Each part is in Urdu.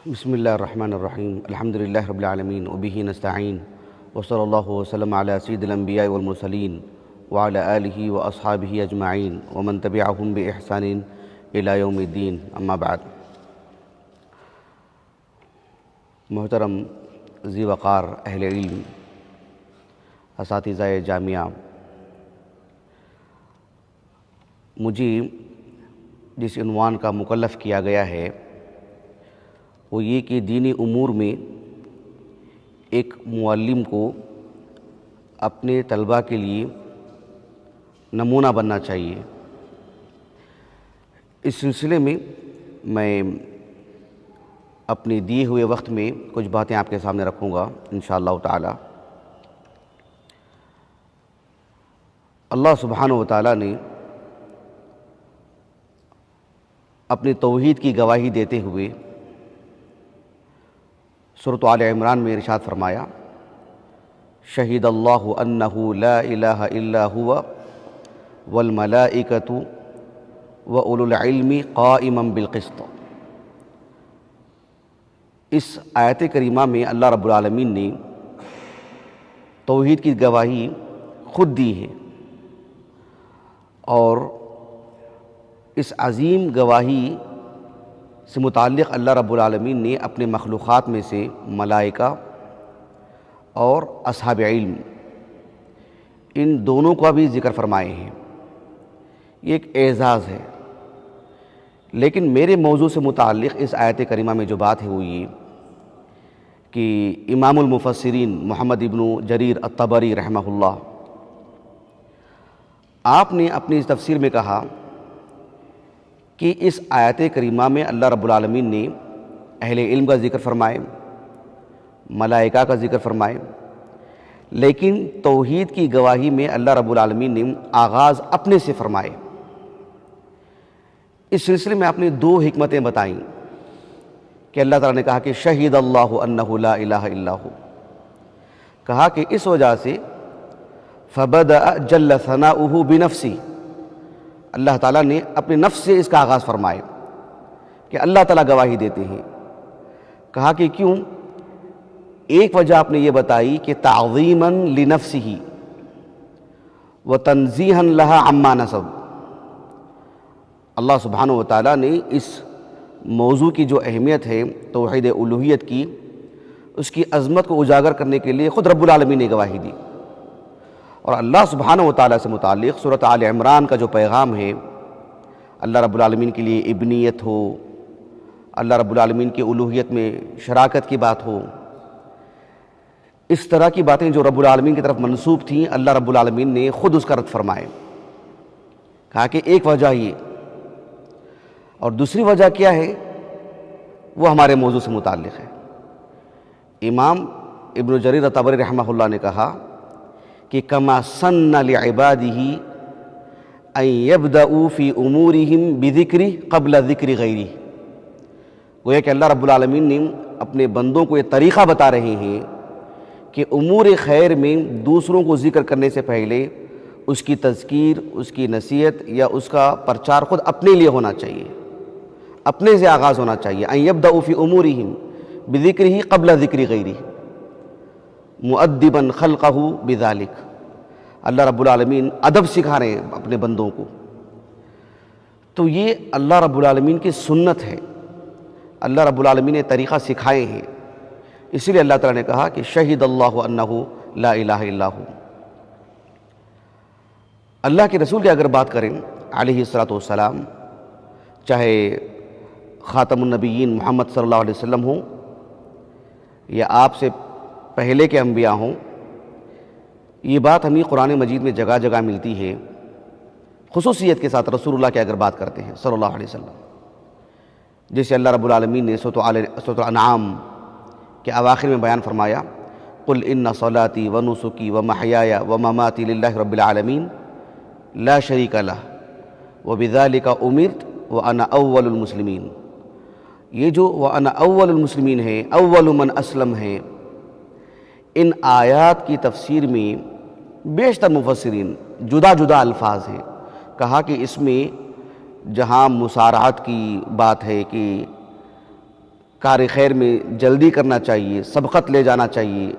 بسم اللہ الرحمن الرحیم الحمد للہ رب العالمین وبہ نستعین وصلی اللہ وسلم علی سید الانبیاء والمرسلین وعلی آلہ واصحابہ اجمعین ومن تبعہم بإحسان الی یوم الدین اما بعد۔ محترم ذی وقار اہل علم، اساتذہ جامعہ، مجھے جس عنوان کا مکلف کیا گیا ہے وہ یہ کہ دینی امور میں ایک معلم کو اپنے طلباء کے لیے نمونہ بننا چاہیے۔ اس سلسلے میں میں اپنے دیے ہوئے وقت میں کچھ باتیں آپ کے سامنے رکھوں گا انشاءاللہ تعالی۔ اللہ سبحانہ و تعالی نے اپنی توحید کی گواہی دیتے ہوئے سورۃ آل عمران میں ارشاد فرمایا، شہد اللہ انہ لا الہ الا ہوا والملائکۃ واولو العلم قائما بالقسط۔ اس آیت کریمہ میں اللہ رب العالمین نے توحید کی گواہی خود دی ہے، اور اس عظیم گواہی سے متعلق اللہ رب العالمین نے اپنے مخلوقات میں سے ملائکہ اور اصحاب علم ان دونوں کا بھی ذکر فرمائے ہیں۔ یہ ایک اعزاز ہے، لیکن میرے موضوع سے متعلق اس آیت کریمہ میں جو بات ہے وہ یہ کہ امام المفسرین محمد ابن جریر الطبری رحمہ اللہ، آپ نے اپنی اس تفسیر میں کہا کہ اس آیت کریمہ میں اللہ رب العالمین نے اہل علم کا ذکر فرمائے، ملائکہ کا ذکر فرمائے، لیکن توحید کی گواہی میں اللہ رب العالمین نے آغاز اپنے سے فرمائے۔ اس سلسلے میں آپ نے دو حکمتیں بتائیں کہ اللہ تعالیٰ نے کہا کہ شہید اللہ انہ لا الہ الا ہو، کہا کہ اس وجہ سے فبدأ جل ثناؤہ بنفسی، اللہ تعالیٰ نے اپنے نفس سے اس کا آغاز فرمائے کہ اللہ تعالیٰ گواہی دیتے ہیں۔ کہا کہ کیوں؟ ایک وجہ آپ نے یہ بتائی کہ تعظیماً لنفسہ وتنزیہاً لہا عما نسب، اللہ سبحانہ و تعالیٰ نے اس موضوع کی جو اہمیت ہے توحید الوہیت کی، اس کی عظمت کو اجاگر کرنے کے لیے خود رب العالمین نے گواہی دی۔ اور اللہ سبحانہ و تعالیٰ سے متعلق سورۃ آل عمران کا جو پیغام ہے، اللہ رب العالمین کے لیے ابنیت ہو، اللہ رب العالمین کی الوہیت میں شراکت کی بات ہو، اس طرح کی باتیں جو رب العالمین کی طرف منسوب تھیں، اللہ رب العالمین نے خود اس کا رد فرمائے۔ کہا کہ ایک وجہ یہ، اور دوسری وجہ کیا ہے وہ ہمارے موضوع سے متعلق ہے۔ امام ابن جریر الطبری رحمہ اللہ نے کہا کہ کما سن لعبادہ ان یبدؤوا فی امورہم بذکر قبل ذکر غیرہ، گویا کہ اللہ رب العالمین نے اپنے بندوں کو یہ طریقہ بتا رہے ہیں کہ امور خیر میں دوسروں کو ذکر کرنے سے پہلے اس کی تذکیر، اس کی نصیحت یا اس کا پرچار خود اپنے لیے ہونا چاہیے، اپنے سے آغاز ہونا چاہیے۔ ان یبدؤوا فی امورہم بذکرہ قبل ذکر غیرہ مؤدباً خلقہ بذالک، اللہ رب العالمین ادب سکھا رہے ہیں اپنے بندوں کو۔ تو یہ اللہ رب العالمین کی سنت ہے، اللہ رب العالمین نے طریقہ سکھائے ہیں، اسی لیے اللہ تعالیٰ نے کہا کہ شہید اللہ انہ لا الہ الا ہو۔ اللہ کے رسول کی اگر بات کریں علیہ الصلاۃ والسلام، چاہے خاتم النبیین محمد صلی اللہ علیہ وسلم ہوں یا آپ سے پہلے کے انبیاء ہوں، یہ بات ہمیں قرآن مجید میں جگہ جگہ ملتی ہے، خصوصیت کے ساتھ رسول اللہ کی اگر بات کرتے ہیں صلی اللہ علیہ وسلم، جیسے اللہ رب العالمین نے سورۃ الانعام کے اواخر میں بیان فرمایا، قل ان صلاتی ونسکی ومحیای ومماتی للہ رب العالمین لا شریک لہ وبذالک امرت وانا اول المسلمین۔ یہ جو وانا اول المسلمین ہے، اول من اسلم ہے، ان آیات کی تفسیر میں بیشتر مفسرین جدا جدا الفاظ ہیں۔ کہا کہ اس میں جہاں مسارعت کی بات ہے کہ کار خیر میں جلدی کرنا چاہیے، سبقت لے جانا چاہیے۔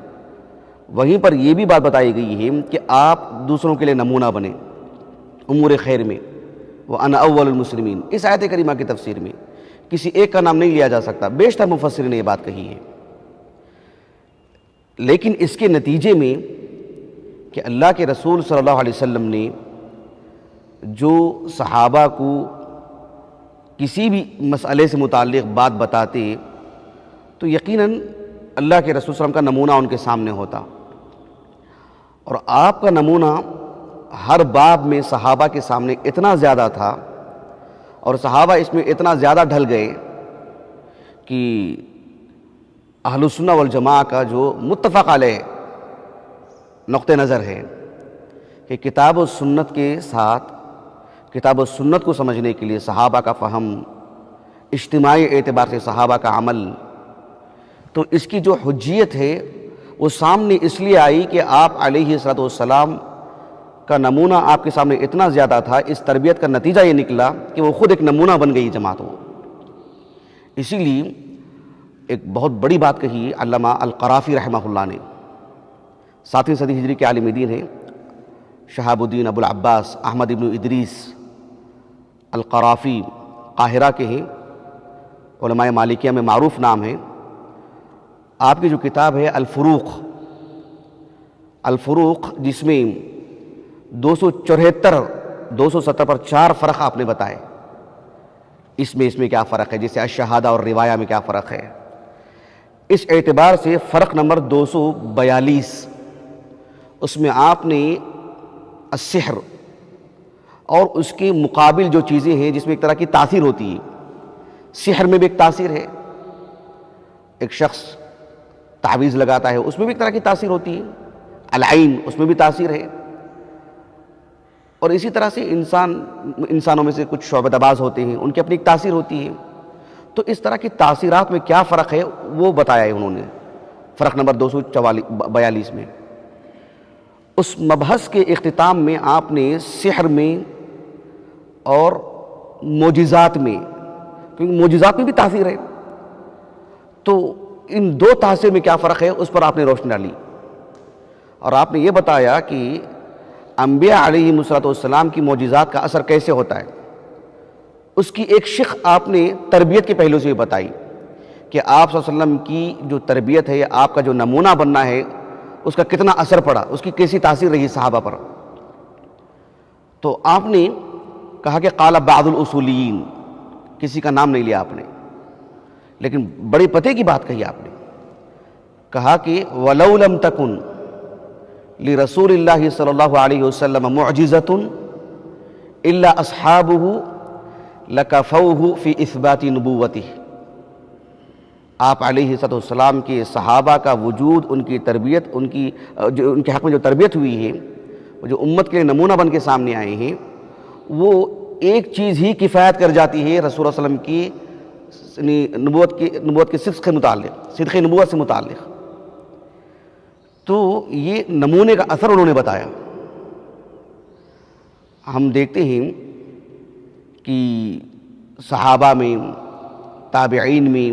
وہیں پر یہ بھی بات بتائی گئی ہے کہ آپ دوسروں کے لیے نمونہ بنیں امور خیر میں، وَأَنَا أَوَّلُ الْمُسْلِمِينَ۔ اس آیت کریمہ کی تفسیر میں کسی ایک کا نام نہیں لیا جا سکتا، بیشتر مفسرین نے یہ بات کہی ہے۔ لیکن اس کے نتیجے میں کہ اللہ کے رسول صلی اللہ علیہ وسلم نے جو صحابہ کو کسی بھی مسئلے سے متعلق بات بتاتے تو یقیناً اللہ کے رسول صلی اللہ علیہ وسلم کا نمونہ ان کے سامنے ہوتا، اور آپ کا نمونہ ہر باب میں صحابہ کے سامنے اتنا زیادہ تھا اور صحابہ اس میں اتنا زیادہ ڈھل گئے کہ اہل السنہ والجماعہ کا جو متفق علیہ نقطہ نظر ہے کہ کتاب و سنت کے ساتھ کتاب و سنت کو سمجھنے کے لیے صحابہ کا فہم، اجتماعی اعتبار سے صحابہ کا عمل، تو اس کی جو حجیت ہے وہ سامنے اس لیے آئی کہ آپ علیہ الصلوۃ والسلام کا نمونہ آپ کے سامنے اتنا زیادہ تھا۔ اس تربیت کا نتیجہ یہ نکلا کہ وہ خود ایک نمونہ بن گئی جماعت وہ۔ اسی لیے ایک بہت بڑی بات کہی علامہ القرافی رحمہ اللہ نے، 7ویں صدی ہجری کے عالم دین ہیں، شہاب الدین ابو العباس احمد ابن ادریس القرافی، قاہرہ کے ہیں، علماء مالکیہ میں معروف نام ہے۔ آپ کی جو کتاب ہے الفروق، جس میں 270 پر 4 فرق آپ نے بتائے، اس میں کیا فرق ہے، جیسے الشہادہ اور روایہ میں کیا فرق ہے، اس اعتبار سے فرق نمبر 242 اس میں آپ نے السحر اور اس کے مقابل جو چیزیں ہیں جس میں ایک طرح کی تاثیر ہوتی ہے، سحر میں بھی ایک تاثیر ہے، ایک شخص تعویذ لگاتا ہے اس میں بھی ایک طرح کی تاثیر ہوتی ہے، العین اس میں بھی تاثیر ہے، اور اسی طرح سے انسانوں میں سے کچھ شعبۃ باز ہوتے ہیں، ان کی اپنی ایک تاثیر ہوتی ہے۔ تو اس طرح کی تاثیرات میں کیا فرق ہے وہ بتایا ہے انہوں نے فرق نمبر 242 میں۔ اس مبحث کے اختتام میں آپ نے سحر میں اور معجزات میں، کیونکہ معجزات میں بھی تاثیر ہے، تو ان 2 تاثیر میں کیا فرق ہے اس پر آپ نے روشنی ڈالی، اور آپ نے یہ بتایا کہ انبیاء علیہ السلام کی معجزات کا اثر کیسے ہوتا ہے۔ اس کی ایک شق آپ نے تربیت کے پہلو سے بھی بتائی کہ آپ صلی اللہ علیہ وسلم کی جو تربیت ہے، آپ کا جو نمونہ بننا ہے، اس کا کتنا اثر پڑا، اس کی کیسی تاثیر رہی صحابہ پر۔ تو آپ نے کہا کہ قال بعض الاصولیین، کسی کا نام نہیں لیا آپ نے، لیکن بڑے پتے کی بات کہی آپ نے، کہا کہ وَلَوْ لَمْ تَكُنْ لِرَسُولِ اللَّهِ صلی اللہ علیہ وسلم مُعْجِزَةٌ إِلَّا أَصْحَابُهُ لَكَفَوْهُ فِي إِثْبَاتِ نُبُوَّتِهِ۔ آپ علیہ السلام کے صحابہ کا وجود، ان کی تربیت، ان کے حق میں جو تربیت ہوئی ہے، جو امت کے نمونہ بن کے سامنے آئے ہیں، وہ ایک چیز ہی کفایت کر جاتی ہے رسول اللہ علیہ وسلم کی نبوت کے صدق کے متعلق، صدق نبوت سے متعلق۔ تو یہ نمونے کا اثر انہوں نے بتایا۔ ہم دیکھتے ہیں کہ صحابہ میں، تابعین میں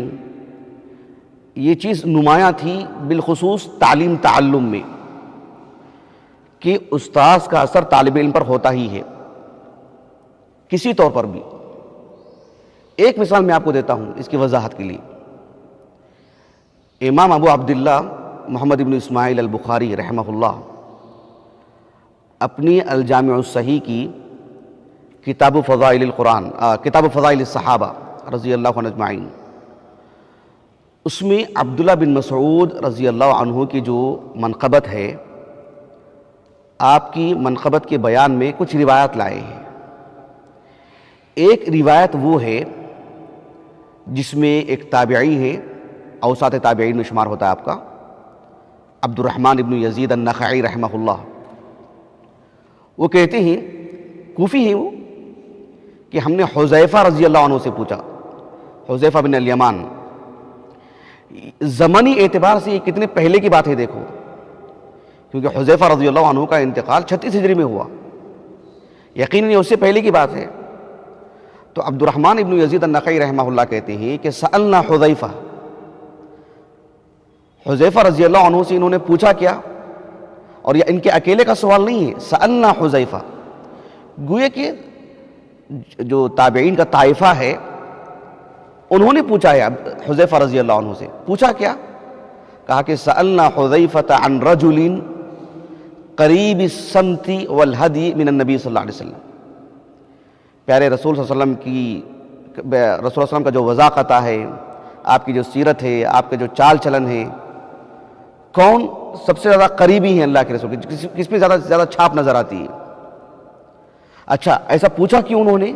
یہ چیز نمایاں تھی، بالخصوص تعلیم تعلم میں، کہ استاذ کا اثر طالب علم پر ہوتا ہی ہے کسی طور پر بھی۔ ایک مثال میں آپ کو دیتا ہوں اس کی وضاحت کے لیے۔ امام ابو عبداللہ محمد ابن اسماعیل البخاری رحمہ اللہ اپنی الجامع الصحیح کی کتاب فضائل القرآن، کتاب فضائل الصحابہ رضی اللہ عنہ اجمعین، اس میں عبداللہ بن مسعود رضی اللہ عنہ کی جو منقبت ہے، آپ کی منقبت کے بیان میں کچھ روایت لائے ہیں۔ ایک روایت وہ ہے جس میں ایک تابعی ہے، اوساط تابعین میں شمار ہوتا ہے آپ کا، عبد الرحمن ابن یزید النخعی رحمہ اللہ۔ وہ کہتے ہیں، کوفی ہیں وہ، کہ ہم نے حذیفہ رضی اللہ عنہ سے پوچھا، حذیفہ بن الیمان۔ زمانی اعتبار سے یہ کتنے پہلے کی بات ہے دیکھو، کیونکہ حذیفہ رضی اللہ عنہ کا انتقال 36 ہجری میں ہوا، یقیناً یہ اس سے پہلے کی بات ہے۔ تو عبد الرحمن ابن یزید النخعی رحمہ اللہ کہتے ہیں کہ سألنا حذیفہ، حذیفہ رضی اللہ عنہ سے انہوں نے پوچھا کیا، اور یہ ان کے اکیلے کا سوال نہیں ہے، سألنا حذیفہ، گویا کہ جو تابعین کا طائفہ ہے انہوں نے پوچھا ہے حذیفہ رضی اللہ عنہ سے. پوچھا کیا؟ کہا کہ سألنا حذیفہ عن رجل قریب السمت والہدی من النبی صلی اللہ علیہ وسلم. پیارے رسول صلی اللہ علیہ وسلم کی رسول صلی اللہ علیہ وسلم کا جو وضاقتہ ہے، آپ کی جو سیرت ہے، آپ کے جو چال چلن ہے، کون سب سے زیادہ قریبی ہیں اللہ کے رسول کی، کس پہ زیادہ چھاپ نظر آتی ہے؟ اچھا، ایسا پوچھا کیوں انہوں نے؟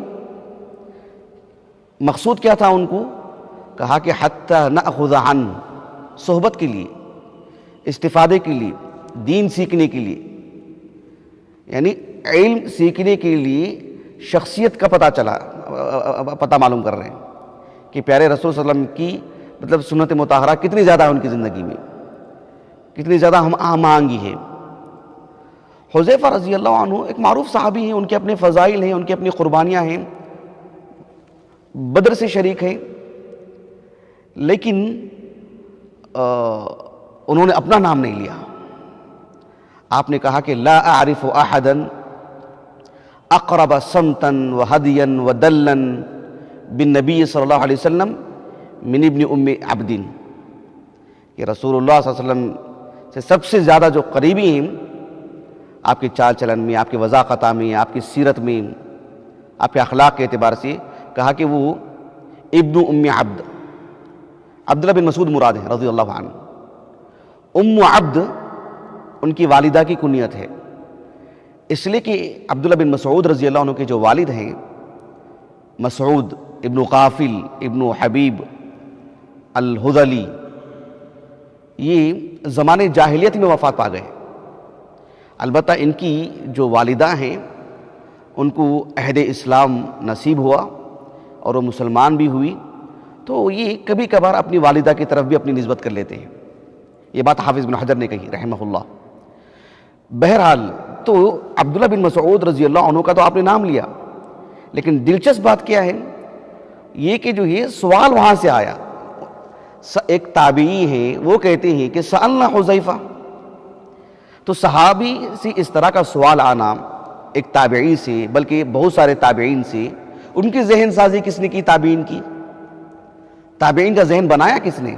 مقصود کیا تھا ان کو؟ کہا کہ حتی نأخذ عنہ، صحبت کے لیے، استفادے کے لیے، دین سیکھنے کے لیے، یعنی علم سیکھنے کے لیے شخصیت کا پتہ معلوم کر رہے ہیں کہ پیارے رسول صلی اللہ علیہ وسلم کی مطلب سنت مطہرہ کتنی زیادہ ہے ان کی زندگی میں، کتنی زیادہ ہم آہنگی ہے. حذیفہ رضی اللہ عنہ ایک معروف صحابی ہیں، ان کے اپنے فضائل ہیں، ان کی اپنی قربانیاں ہیں، بدر سے شریک ہیں، لیکن انہوں نے اپنا نام نہیں لیا. آپ نے کہا کہ لا اعرف احدا اقرب سمتا وہدیا ودلا بالنبی صلی اللہ علیہ وسلم من ابن ام عبد، کہ رسول اللہ صلی اللہ علیہ وسلم سے سب سے زیادہ جو قریبی ہیں آپ کے چال چلن میں، آپ کے وضاقتہ میں، آپ کی سیرت میں، آپ کے اخلاق کے اعتبار سے، کہا کہ وہ ابن ام عبد، عبداللہ بن مسعود مراد ہے رضی اللہ عنہ. ام عبد ان کی والدہ کی کنیت ہے، اس لیے کہ عبداللہ بن مسعود رضی اللہ عنہ کے جو والد ہیں، مسعود ابن قافل ابن حبیب الہذلی، یہ زمانے جاہلیت میں وفات پا گئے. البتہ ان کی جو والدہ ہیں ان کو عہد اسلام نصیب ہوا اور وہ مسلمان بھی ہوئی، تو یہ کبھی کبھار اپنی والدہ کی طرف بھی اپنی نسبت کر لیتے ہیں. یہ بات حافظ بن حجر نے کہی رحمہ اللہ. بہرحال تو عبداللہ بن مسعود رضی اللہ عنہ کا تو آپ نے نام لیا، لیکن دلچسپ بات کیا ہے یہ کہ جو یہ سوال وہاں سے آیا، ایک تابعی ہے وہ کہتے ہیں کہ سألنا حذیفہ. تو صحابی سے اس طرح کا سوال آنا ایک تابعی سے، بلکہ بہت سارے تابعین سے، ان کی ذہن سازی کس نے کی؟ تابعین کی. تابعین کا ذہن بنایا کس نے؟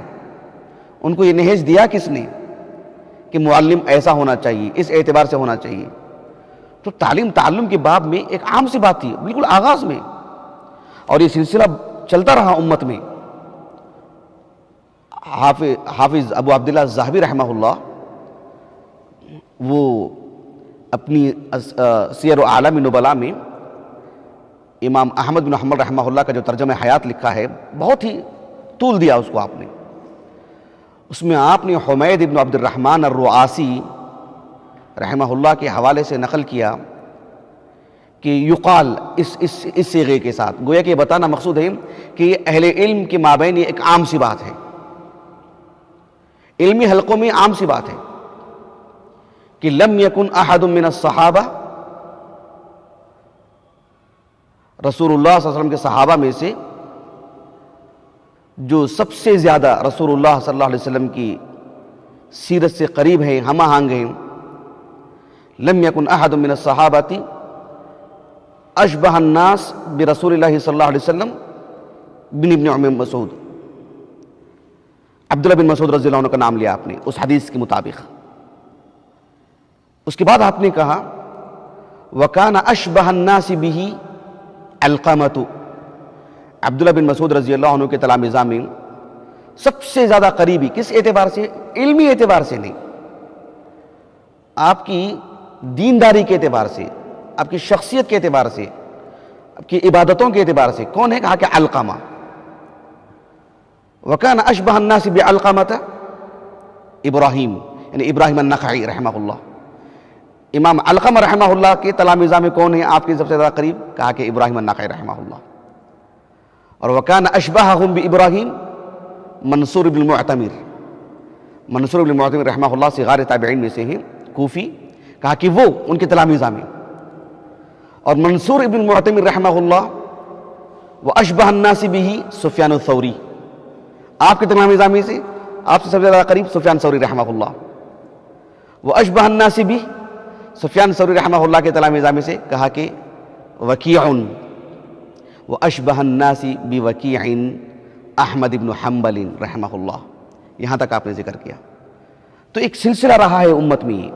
ان کو یہ نہج دیا کس نے کہ معلم ایسا ہونا چاہیے، اس اعتبار سے ہونا چاہیے؟ تو تعلم کے باب میں ایک عام سی بات تھی بالکل آغاز میں، اور یہ سلسلہ چلتا رہا امت میں. حافظ ابو عبداللہ الذہبی رحمہ اللہ وہ اپنی سیر و اعلام نبلاء میں امام احمد بن حنبل رحمہ اللہ کا جو ترجمہ حیات لکھا ہے، بہت ہی طول دیا اس کو آپ نے. اس میں آپ نے حمید بن عبد الرحمن الرعاسی رحمہ اللہ کے حوالے سے نقل کیا کہ یقال اس صیغے کے ساتھ، گویا کہ یہ بتانا مقصود ہے کہ یہ اہل علم کے مابین یہ ایک عام سی بات ہے، علمی حلقوں میں عام سی بات ہے کہ لم یکن احد من الصحابہ، رسول اللہ صلی اللہ علیہ وسلم کے صحابہ میں سے جو سب سے زیادہ رسول اللہ صلی اللہ علیہ وسلم کی سیرت سے قریب ہیں، ہم آہنگ ہیں، لم یکن احد من الصحابہ اشبہ الناس برسول اللہ صلی اللہ علیہ وسلم بن ابن ام مسعود. عبداللہ بن مسعود رضی اللہ عنہ کا نام لیا آپ نے اس حدیث کے مطابق. اس کے بعد آپ نے کہا وَكَانَ أَشْبَهَ النَّاسِ بِهِ الْقَمَةُ، عبداللہ بن مسعود رضی اللہ عنہ کے تلامذہ میں سب سے زیادہ قریبی، کس اعتبار سے؟ علمی اعتبار سے نہیں، آپ کی دینداری کے اعتبار سے، آپ کی شخصیت کے اعتبار سے، آپ کی عبادتوں کے اعتبار سے کون ہے؟ کہا کہ علقمہ. وَكَانَ أَشْبَهَ النَّاسِ بِعَلْقَمَةَ ابراہیم، یعنی ابراہیم النخعی رحمہ اللہ. امام علقمہ رحمہ اللہ کے تلامذہ میں کون ہے آپ کے سب سے زیادہ قریب؟ کہا کہ ابراہیم النخعی رحمہ اللہ. اور وَكَانَ أَشْبَهَهُمْ بِإِبْرَاهِيمَ منصور بن المعتمر، منصور بن المعتمر رحمہ اللہ صغار تابعین میں سے ہیں، کوفی. کہا کہ وہ ان کے تلامذہ میں. اور منصور ابن المعتمر رحمہ اللہ وَأَشْبَهَ النَّاسِ بِهِ سفیان الثوری، آپ کے تلامذہ میں سے آپ سے سب سے زیادہ قریب سفیان ثوری رحمہ اللہ. وہ اشبہ الناس بھی سفیان ثوری رحمہ اللہ کے تلامذہ میں سے کہا کہ وکیع، وہ اشبہ الناس بوکیع احمد بن حنبل رحمہ اللہ. یہاں تک آپ نے ذکر کیا. تو ایک سلسلہ رہا ہے امت میں یہ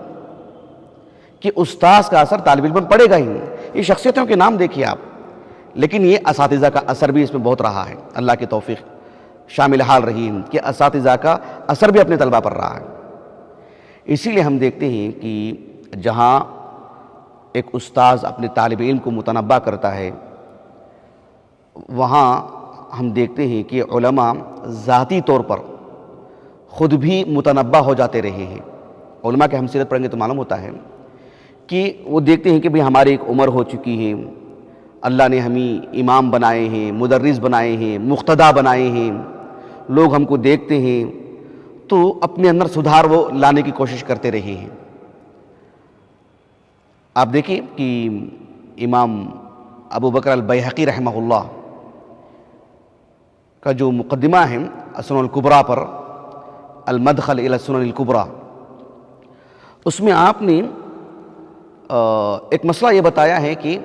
کہ استاذ کا اثر طالب علم پڑے گا ہی. یہ شخصیتوں کے نام دیکھیے آپ، لیکن یہ اساتذہ کا اثر بھی اس میں بہت رہا ہے. اللہ کی توفیق شامل حال رہی کہ اساتذہ کا اثر بھی اپنے طلبہ پر رہا ہے. اسی لیے ہم دیکھتے ہیں کہ جہاں ایک استاذ اپنے طالب علم کو متنبہ کرتا ہے، وہاں ہم دیکھتے ہیں کہ علماء ذاتی طور پر خود بھی متنبہ ہو جاتے رہے ہیں. علماء کے ہم سیرت پڑھیں گے تو معلوم ہوتا ہے کہ وہ دیکھتے ہیں کہ بھئی ہماری ایک عمر ہو چکی ہے، اللہ نے ہمیں امام بنائے ہیں، مدرس بنائے ہیں، مقتدیٰ بنائے ہیں، لوگ ہم کو دیکھتے ہیں، تو اپنے اندر سدھار وہ لانے کی کوشش کرتے رہے ہیں. آپ دیکھیں کہ امام ابو بکر البیہقی رحمہ اللہ کا جو مقدمہ ہے السنن الکبریٰ پر، المدخل الی السنن الکبریٰ، اس میں آپ نے ایک مسئلہ یہ بتایا ہے کہ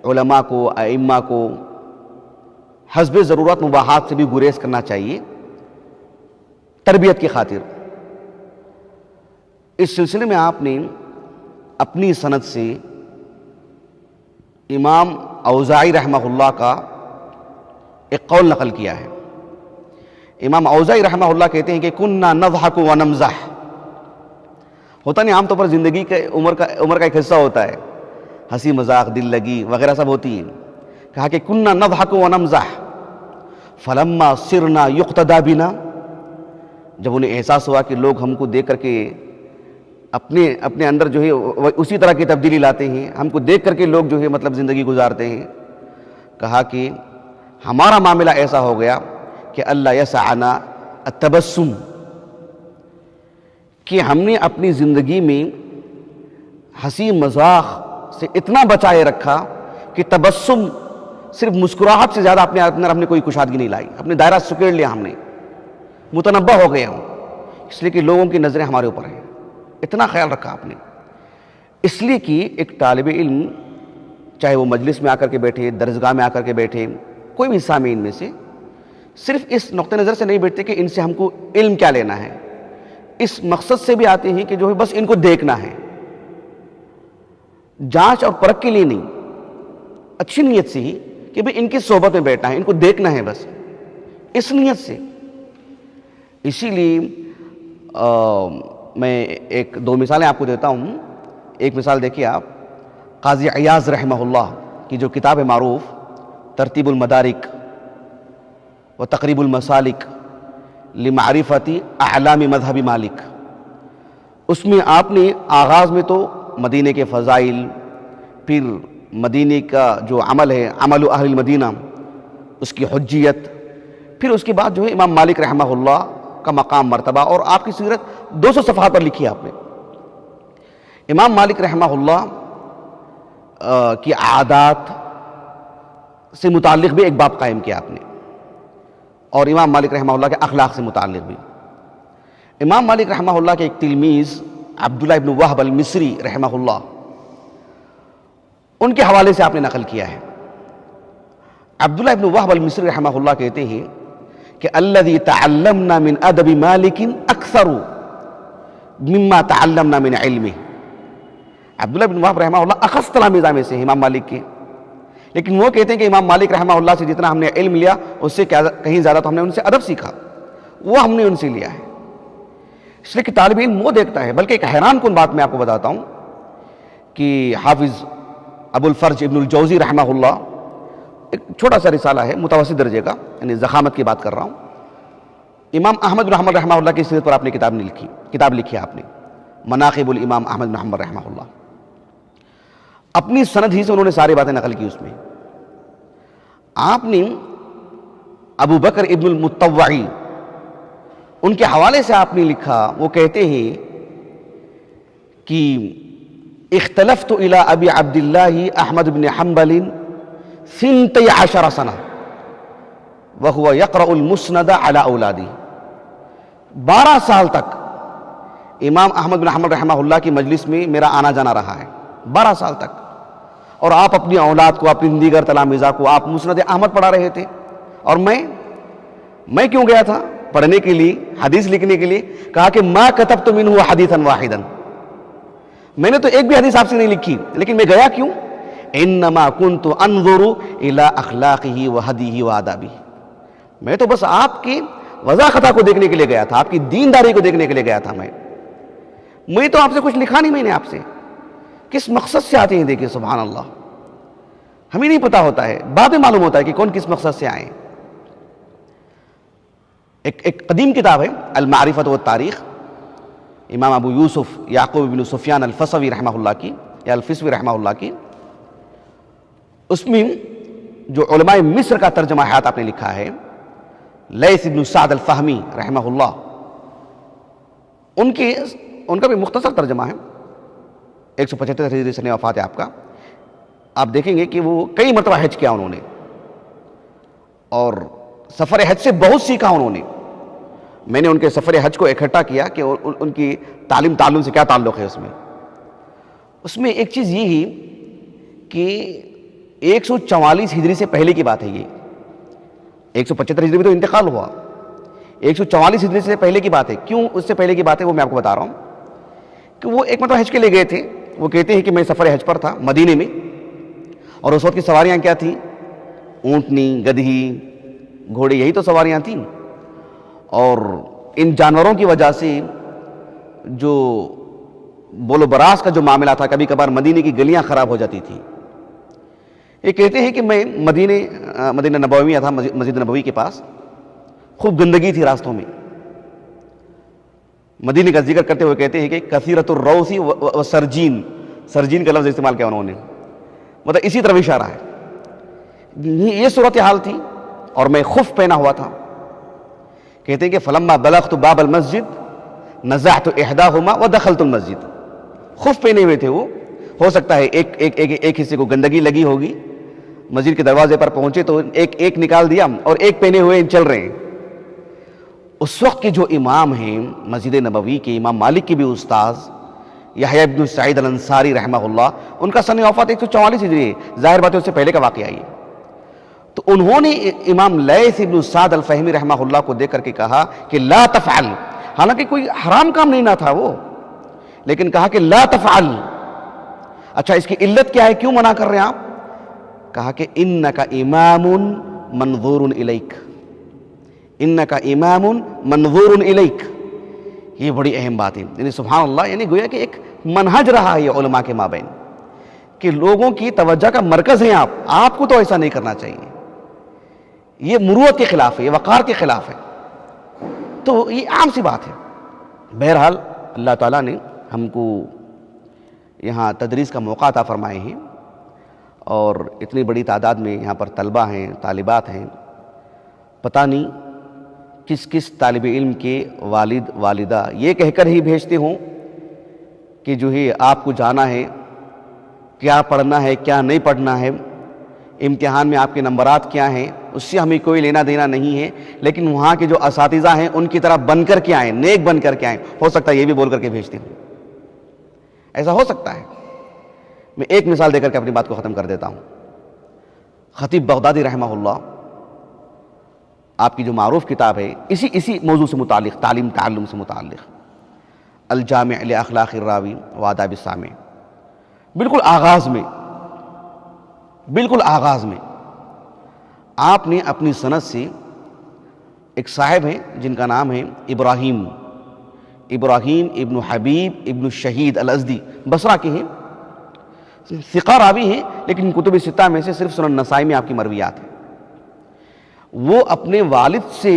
علماء کو، ائمہ کو حسب ضرورت مباحات سے بھی گریز کرنا چاہیے تربیت کی خاطر. اس سلسلے میں آپ نے اپنی سند سے امام اوزاعی رحمہ اللہ کا ایک قول نقل کیا ہے. امام اوزاعی رحمہ اللہ کہتے ہیں کہ کننا نضحک ونمزح. ہوتا نہیں عام طور پر زندگی کے عمر کا ایک حصہ ہوتا ہے، ہنسی مذاق، دل لگی وغیرہ سب ہوتی ہے. کہا کہ کننا نضحک ونمزح فلما صرنا یقتدی بنا. جب انہیں احساس ہوا کہ لوگ ہم کو دیکھ کر کے اپنے اندر جو ہے اسی طرح کی تبدیلی لاتے ہیں، ہم کو دیکھ کر کے لوگ جو ہے مطلب زندگی گزارتے ہیں، کہا کہ ہمارا معاملہ ایسا ہو گیا کہ اللہ یسعنا التبسم، کہ ہم نے اپنی زندگی میں ہنسی مذاق سے اتنا بچائے رکھا کہ تبسم، صرف مسکراہٹ سے زیادہ اپنے اندر ہم نے کوئی کشادگی نہیں لائی. اپنے دائرہ سکیڑ لیا، ہم نے متنبہ ہو گئے ہوں، اس لیے کہ لوگوں کی نظریں ہمارے اوپر ہیں. اتنا خیال رکھا آپ نے. اس لیے کہ ایک طالب علم چاہے وہ مجلس میں آ کر کے بیٹھے، درسگاہ میں آ کر کے بیٹھے، کوئی بھی سامعین میں سے صرف اس نقطہ نظر سے نہیں بیٹھتے کہ ان سے ہم کو علم کیا لینا ہے، اس مقصد سے بھی آتے ہیں کہ جو ہے بس ان کو دیکھنا ہے، جانچ اور پرکھ کے لیے نہیں، اچھی نیت سے ہی کہ بھئی ان کی صحبت میں بیٹھنا ہے، ان کو دیکھنا ہے، بس اس نیت سے. اسی لیے میں ایک دو مثالیں آپ کو دیتا ہوں. ایک مثال دیکھیے آپ، قاضی عیاض رحمہ اللہ کی جو کتاب ہے معروف ترتیب المدارک و تقریب المسالک لمعرفت اعلام مذہب مالک، اس میں آپ نے آغاز میں تو مدینے کے فضائل، پھر مدینے کا جو عمل ہے عمل اہل المدینہ، اس کی حجیت، پھر اس کے بعد جو ہے امام مالک رحمہ اللہ کا مقام مرتبہ، اور آپ کی سیرت 200 صفحات پر لکھی ہے آپ نے. امام مالک رحمہ اللہ کی عادات سے متعلق بھی ایک باب قائم کیا آپ نے، اور امام مالک رحمہ اللہ کے اخلاق سے متعلق بھی. امام مالک رحمہ اللہ کے ایک تلمیذ عبداللہ ابن وہب المصری رحمہ اللہ، ان کے حوالے سے آپ نے نقل کیا ہے. عبداللہ ابن وہب المصری رحمہ اللہ کہتے ہیں کہ الذی تعلمنا من ادب مالک اکثر مما تعلمنا من علمہ. عبداللہ بن وہب رحمہ اللہ اخص تلامذہ میں سے ہیں امام مالک کے، لیکن وہ کہتے ہیں کہ امام مالک رحمہ اللہ سے جتنا ہم نے علم لیا اس سے کہیں زیادہ تو ہم نے ان سے ادب سیکھا، وہ ہم نے ان سے لیا ہے. اس لیے کہ طالب علم وہ دیکھتا ہے. بلکہ ایک حیران کن بات میں آپ کو بتاتا ہوں کہ حافظ ابو الفرج ابن الجوزی رحمہ اللہ، ایک چھوٹا سا رسالہ ہے متوسط درجے کا، یعنی ضخامت کی بات کر رہا ہوں. امام احمد بن حنبل رحمہ اللہ کی سیرت پر آپ نے کتاب لکھی ہے آپ نے، مناقب الامام احمد بن حنبل رحمہ اللہ. اپنی سند ہی سے انہوں نے ساری باتیں نقل کی. اس میں آپ نے ابو بکر ابن المطوعی، ان کے حوالے سے آپ نے لکھا، وہ کہتے ہیں کہ اختلفت الى ابی عبداللہ احمد بن حنبل 12 سنہ وهو يقرأ المسند على اولادی. 12 سال تک امام احمد بن حنبل رحمہ اللہ کی مجلس میں میرا آنا جانا رہا ہے، 12 سال تک. اور آپ اپنی اولاد کو، اپنی دیگر تلامذہ کو آپ مسند احمد پڑھا رہے تھے. اور میں کیوں گیا تھا؟ پڑھنے کے لیے، حدیث لکھنے کے لیے. کہا کہ ما کتبت منہ حدیثا واحدا، میں نے تو ایک بھی حدیث آپ سے نہیں لکھی، لیکن میں گیا کیوں؟ انما کنت انظر الى اخلاقہ وہدیہ وآدابہ، میں تو بس آپ کی وضاحت کو دیکھنے کے لیے گیا تھا، آپ کی دینداری کو دیکھنے کے لیے گیا تھا. میں تو آپ سے کچھ لکھا نہیں، میں نے آپ سے کس مقصد سے آتے ہیں. دیکھیں سبحان اللہ، ہمیں نہیں پتا ہوتا ہے، بعد میں معلوم ہوتا ہے کہ کون کس مقصد سے آئے. ایک قدیم کتاب ہے المعرفۃ والتاریخ، امام ابو یوسف یعقوب بن سفیان الفسوی رحمہ اللہ کی، یا الفسوی رحمہ اللہ کی. اس میں جو علماء مصر کا ترجمہ حیات آپ نے لکھا ہے، لیث بن سعد الفہمی رحمہ اللہ، ان کا بھی مختصر ترجمہ ہے. 175 ہجری سنہ وفات ہے آپ کا. آپ دیکھیں گے کہ وہ کئی مرتبہ حج کیا انہوں نے، اور سفر حج سے بہت سیکھا انہوں نے. میں نے ان کے سفر حج کو اکٹھا کیا کہ ان کی تعلیم سے کیا تعلق ہے. اس میں ایک چیز یہ ہی کہ 144 ہجری سے پہلے کی بات ہے. یہ 175 ہجری میں تو انتقال ہوا، 144 ہجری سے پہلے کی بات ہے. کیوں اس سے پہلے کی بات ہے وہ میں آپ کو بتا رہا ہوں. کہ وہ ایک مرتبہ حج کے لیے گئے تھے. وہ کہتے ہیں کہ میں سفر حج پر تھا مدینے میں، اور اس وقت کی سواریاں کیا تھیں؟ اونٹنی، گدھی، گھوڑے، یہی تو سواریاں تھیں. اور ان جانوروں کی وجہ سے جو بول و براز کا جو معاملہ تھا، کبھی کبھار مدینے کی گلیاں خراب ہو جاتی تھیں. یہ کہتے ہیں کہ میں مدینہ نبوی میں تھا، مسجد نبوی کے پاس خوب گندگی تھی راستوں میں. مدینے کا ذکر کرتے ہوئے کہتے ہیں کہ کثیرۃ الروث و سرجین، سرجین کا لفظ استعمال کیا انہوں نے، مطلب اسی طرف اشارہ ہے. یہ صورتحال تھی اور میں خف پہنا ہوا تھا. کہتے ہیں کہ فلما بلغت باب المسجد نزعت احداہما ودخلت المسجد. خف پہنے ہوئے تھے وہ، ہو سکتا ہے ایک حصے کو گندگی لگی ہوگی. مسجد کے دروازے پر پہنچے تو ایک نکال دیا اور ایک پہنے ہوئے چل رہے ہیں. اس وقت کے جو امام ہیں مسجد نبوی کے، امام مالک کے بھی استاذ یحییٰ بن سعید الانصاری رحمہ اللہ، ان کا سن وفات 144 ہجری ہے. ظاہر بات ہے اس سے پہلے کا واقعہ ہے. تو انہوں نے امام لیث بن سعد الفہمی رحمہ اللہ کو دیکھ کر کے کہا کہ لا تفعل، حالانکہ کوئی حرام کام نہیں نہ تھا وہ، لیکن کہا کہ لا تفعل. اچھا اس کی علت کیا ہے، کیوں منع کر رہے ہیں آپ؟ کہا کہ انک امام منظور الیک، انک امام منظور الیک. یہ بڑی اہم بات ہے. یعنی سبحان اللہ، یعنی گویا کہ ایک منہج رہا ہے یہ علماء کے مابین کہ لوگوں کی توجہ کا مرکز ہیں آپ کو تو ایسا نہیں کرنا چاہیے. یہ مروت کے خلاف ہے، یہ وقار کے خلاف ہے. تو یہ عام سی بات ہے. بہرحال اللہ تعالیٰ نے ہم کو یہاں تدریس کا موقع عطا فرمائے ہیں، اور اتنی بڑی تعداد میں یہاں پر طلبہ ہیں، طالبات ہیں. پتہ نہیں کس طالب علم کے والد والدہ یہ کہہ کر ہی بھیجتے ہوں کہ جو ہے آپ کو جانا ہے، کیا پڑھنا ہے کیا نہیں پڑھنا ہے، امتحان میں آپ کے نمبرات کیا ہیں، اس سے ہمیں کوئی لینا دینا نہیں ہے، لیکن وہاں کے جو اساتذہ ہیں ان کی طرح بن کر کے آئیں، نیک بن کر کے آئیں. ہو سکتا ہے یہ بھی بول کر کے بھیجتے ہوں، ایسا ہو سکتا ہے. میں ایک مثال دے کر کے اپنی بات کو ختم کر دیتا ہوں. خطیب بغدادی رحمہ اللہ، آپ کی جو معروف کتاب ہے اسی موضوع سے متعلق، تعلم سے متعلق، الجامع لاخلاق الراوی وآداب السامع، بالکل آغاز میں آپ نے اپنی سند سے، ایک صاحب ہیں جن کا نام ہے ابراہیم ابن حبیب ابن الشہید الازدی، بصرہ کے ہیں، ثقہ راوی ہیں، لیکن کتب ستہ میں سے صرف سنن نسائی میں آپ کی مرویات ہیں. وہ اپنے والد سے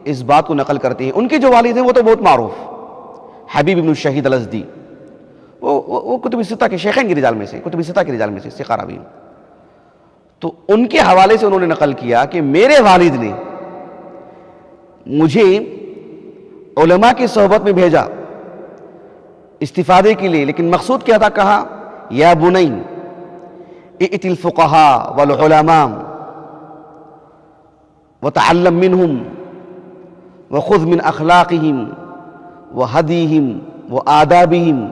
اس بات کو نقل کرتے ہیں. ان کے جو والد ہیں وہ تو بہت معروف، حبیب ابن الشہید الازدی، وہ کتب ستہ کے شیخین کی رجال میں سے ثقہ راوی. تو ان کے حوالے سے انہوں نے نقل کیا کہ میرے والد نے مجھے علماء کی صحبت میں بھیجا استفادے کے لیے، لیکن مقصود کیا تھا؟ کہا یا بنی ائت الفقہاء والعلماء وتعلم منہم وخذ من اخلاقہم وہدیہم وآدابہم.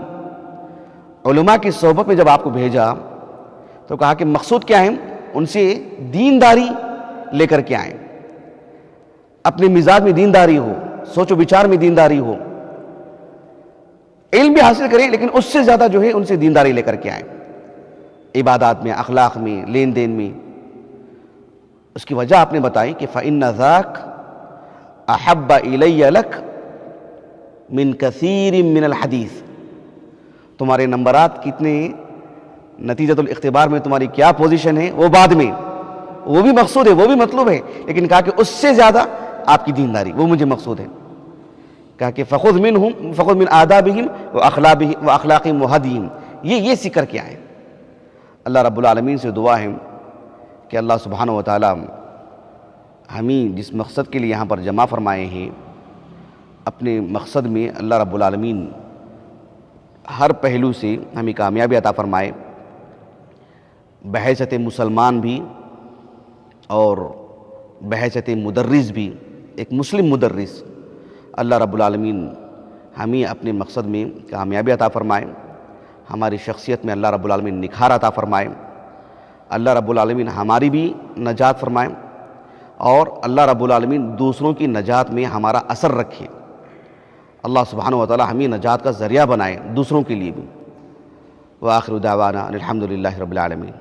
علماء کی صحبت میں جب آپ کو بھیجا تو کہا کہ مقصود کیا ہے؟ ان سے دینداری لے کر کے آئیں، اپنے مزاج میں دینداری ہو، سوچ و بچار میں دینداری ہو، علم بھی حاصل کریں لیکن اس سے زیادہ جو ہے ان سے دینداری لے کر کے آئیں، عبادات میں، اخلاق میں، لین دین میں. اس کی وجہ آپ نے بتائی کہ فَإِنَّ ذَاكَ أَحَبَّ إِلَيَّ لَكَ مِن كَثِيرٍ مِّنَ الْحَدِيثِ. تمہارے نمبرات کتنے، نتیجۃ الاختبار میں تمہاری کیا پوزیشن ہے وہ بعد میں، وہ بھی مقصود ہے، وہ بھی مطلوب ہے، لیکن کہا کہ اس سے زیادہ آپ کی دینداری، وہ مجھے مقصود ہے. کہا کہ فخذ من آدابہم واخلاقہم وہدیہم، یہ سیکھ کر کے آئیں. اللہ رب العالمین سے دعا ہے کہ اللہ سبحانہ و تعالی ہمیں جس مقصد کے لیے یہاں پر جمع فرمائے ہیں، اپنے مقصد میں اللہ رب العالمین ہر پہلو سے ہمیں کامیابی عطا فرمائے، بحیثیت مسلمان بھی اور بحیثیت مدرس بھی، ایک مسلم مدرس. اللہ رب العالمین ہمیں اپنے مقصد میں کامیابی عطا فرمائے، ہماری شخصیت میں اللہ رب العالمین نکھار عطا فرمائے، اللہ رب العالمین ہماری بھی نجات فرمائے، اور اللہ رب العالمین دوسروں کی نجات میں ہمارا اثر رکھے. اللہ سبحانہ و تعالی ہمیں نجات کا ذریعہ بنائے دوسروں کے لیے بھی. وآخر دعوانا الحمد للہ رب العالمین.